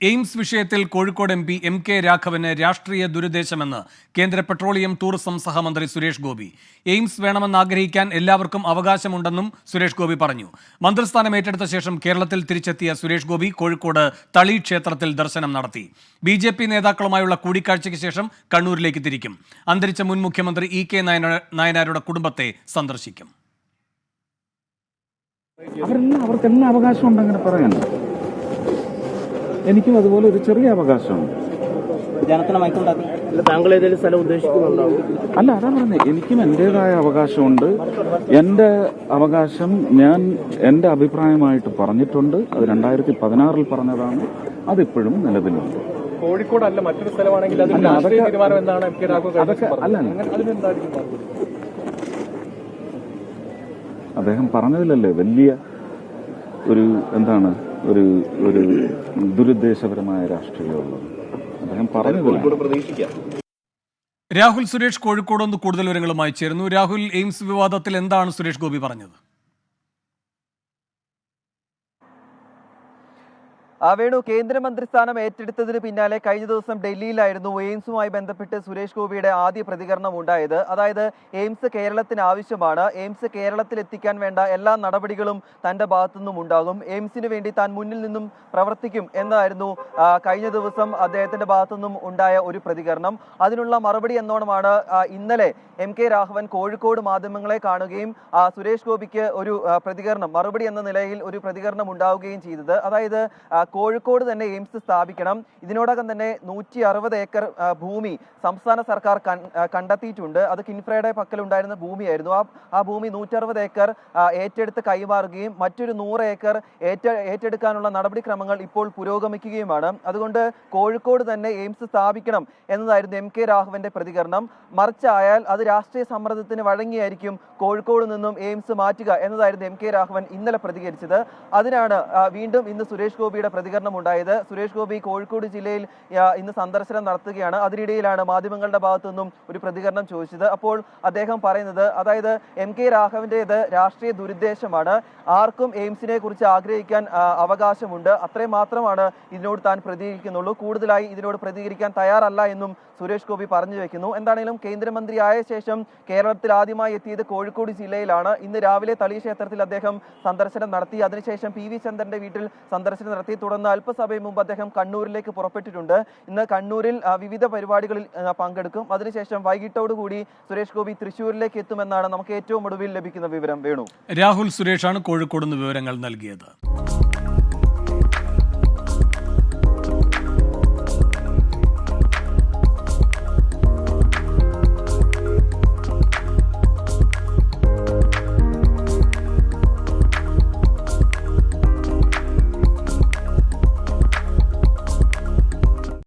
AIIMS വിഷയത്തിൽ Kozhikode MP MK Raghavan രാഷ്ട്രീയ ദുരുദ്ദേശമെന്ന് കേന്ദ്ര പെട്രോളിയം ടൂറിസം സഹമന്ത്രി സുരേഷ് ഗോപി. എയിംസ് വേണമെന്ന് ആഗ്രഹിക്കാൻ എല്ലാവർക്കും അവകാശമുണ്ടെന്നും സുരേഷ് ഗോപി പറഞ്ഞു. മന്ത്രിസ്ഥാനം ഏറ്റെടുത്ത ശേഷം കേരളത്തിൽ തിരിച്ചെത്തിയ സുരേഷ് ഗോപി കോഴിക്കോട് തളി ക്ഷേത്രത്തിൽ ദർശനം നടത്തി. BJP നേതാക്കളുമായുള്ള കൂടിക്കാഴ്ചയ്ക്ക് ശേഷം കണ്ണൂരിലേക്ക് തിരിക്കും. അന്തരിച്ച മുൻ മുഖ്യമന്ത്രി EK നായനാരുടെ കുടുംബത്തെ സന്ദർശിക്കും. അവർക്കെല്ലാം അവകാശമുണ്ട് അങ്ങനെ പറയാൻ. എനിക്കും അതുപോലെ ഒരു ചെറിയ അവകാശമുണ്ട്. താങ്കൾ ഏതെങ്കിലും സ്ഥലം ഉദ്ദേശിക്കുന്നുണ്ടോ? അല്ല, അതാ പറഞ്ഞത്, എനിക്കും എന്റേതായ അവകാശമുണ്ട്. എന്റെ അവകാശം ഞാൻ എന്റെ അഭിപ്രായമായിട്ട് പറഞ്ഞിട്ടുണ്ട്. അത് 2016 പറഞ്ഞതാണ്. അതിപ്പോഴും നിലവിലുണ്ട്. കോഴിക്കോട് അല്ല മറ്റൊരു സ്ഥലമാണെങ്കിൽ അതൊക്കെ അല്ല, അദ്ദേഹം പറഞ്ഞതിലല്ലേ വലിയ ഒരു ഒരു ദുരുദ്ദേശപരമായ രാഷ്ട്രീയമുള്ളത്. അദ്ദേഹം പറഞ്ഞതില്ല. രാഹുൽ സുരേഷ് കോഴിക്കോടൊന്ന് കൂടുതൽ വിവരങ്ങളുമായി ചേരുന്നു. രാഹുൽ, എയിംസ് വിവാദത്തിൽ എന്താണ് സുരേഷ് ഗോപി പറഞ്ഞത്? വേണു, കേന്ദ്രമന്ത്രിസ്ഥാനം ഏറ്റെടുത്തതിന് പിന്നാലെ കഴിഞ്ഞ ദിവസം ഡൽഹിയിലായിരുന്നു എയിംസുമായി ബന്ധപ്പെട്ട് സുരേഷ് ഗോപിയുടെ ആദ്യ പ്രതികരണം ഉണ്ടായത്. അതായത് എയിംസ് കേരളത്തിന് ആവശ്യമാണ്, എയിംസ് കേരളത്തിൽ എത്തിക്കാൻ വേണ്ട എല്ലാ നടപടികളും തന്റെ ഭാഗത്തുനിന്നും ഉണ്ടാകും, എയിംസിന് വേണ്ടി താൻ മുന്നിൽ നിന്നും പ്രവർത്തിക്കും എന്നായിരുന്നു കഴിഞ്ഞ ദിവസം അദ്ദേഹത്തിന്റെ ഭാഗത്തുനിന്നും ഉണ്ടായ ഒരു പ്രതികരണം. അതിനുള്ള മറുപടി എന്നോണമാണ് ഇന്നലെ MK രാഘവൻ കോഴിക്കോട് മാധ്യമങ്ങളെ കാണുകയും സുരേഷ് ഗോപിക്ക് ഒരു പ്രതികരണം, മറുപടി എന്ന നിലയിൽ ഒരു പ്രതികരണം ഉണ്ടാവുകയും ചെയ്തത്. അതായത് കോഴിക്കോട് തന്നെ എയിംസ് സ്ഥാപിക്കണം, ഇതിനോടകം തന്നെ 160 ഏക്കർ ഭൂമി സംസ്ഥാന സർക്കാർ കണ്ടെത്തിയിട്ടുണ്ട്. അത് കിൻഫ്രയുടെ പക്കലുണ്ടായിരുന്ന ഭൂമിയായിരുന്നു. ആ ഭൂമി 160 ഏക്കർ ഏറ്റെടുത്ത് കൈമാറുകയും മറ്റൊരു 100 ഏക്കർ ഏറ്റെടുക്കാനുള്ള നടപടിക്രമങ്ങൾ ഇപ്പോൾ പുരോഗമിക്കുകയുമാണ്. അതുകൊണ്ട് കോഴിക്കോട് തന്നെ എയിംസ് സ്ഥാപിക്കണം എന്നതായിരുന്നു MK രാഘവന്റെ പ്രതികരണം. മറിച്ചായാൽ അത് രാഷ്ട്രീയ സമ്മർദ്ദത്തിന് വഴങ്ങിയായിരിക്കും കോഴിക്കോട് നിന്നും എയിംസ് മാറ്റുക എന്നതായിരുന്നു MK രാഘവൻ ഇന്നലെ പ്രതികരിച്ചത്. അതിനാണ് വീണ്ടും ഇന്ന് സുരേഷ് ഗോപിയുടെ പ്രതികരണം ഉണ്ടായത്. സുരേഷ് ഗോപി കോഴിക്കോട് ജില്ലയിൽ ഇന്ന് സന്ദർശനം നടത്തുകയാണ്. അതിനിടയിലാണ് മാധ്യമങ്ങളുടെ ഭാഗത്തു നിന്നും ഒരു പ്രതികരണം ചോദിച്ചത്. അപ്പോൾ അദ്ദേഹം പറയുന്നത്, അതായത് MK രാഘവന്റേത് രാഷ്ട്രീയ ദുരുദ്ദേശമാണ്, ആർക്കും എയിംസിനെ കുറിച്ച് ആഗ്രഹിക്കാൻ അവകാശമുണ്ട്, അത്രയും മാത്രമാണ് ഇതിനോട് താൻ പ്രതികരിക്കുന്നുള്ളൂ, കൂടുതലായി ഇതിനോട് പ്രതികരിക്കാൻ തയ്യാറല്ല എന്നും സുരേഷ് ഗോപി പറഞ്ഞു വെക്കുന്നു. എന്താണെങ്കിലും കേന്ദ്രമന്ത്രിയായ ശേഷം കേരളത്തിൽ ആദ്യമായി എത്തിയത് കോഴിക്കോട് ജില്ലയിലാണ്. ഇന്ന് രാവിലെ തളി ക്ഷേത്രത്തിൽ അദ്ദേഹം സന്ദർശനം നടത്തി. അതിനുശേഷം PV ചന്ദ്രന്റെ വീട്ടിൽ സന്ദർശനം നടത്തി. തുടർന്ന് അല്പസമയം മുമ്പ് അദ്ദേഹം കണ്ണൂരിലേക്ക് പുറപ്പെട്ടിട്ടുണ്ട്. ഇന്ന് കണ്ണൂരിൽ വിവിധ പരിപാടികളിൽ പങ്കെടുക്കും. അതിനുശേഷം വൈകിട്ടോടുകൂടി സുരേഷ് ഗോപി തൃശ്ശൂരിലേക്ക് എത്തുമെന്നാണ് നമുക്ക് ഏറ്റവും ഒടുവിൽ ലഭിക്കുന്ന വിവരം. വേണു, രാഹുൽ സുരേഷാണ് കോഴിക്കോട് നിന്ന് വിവരങ്ങൾ നൽകിയത്.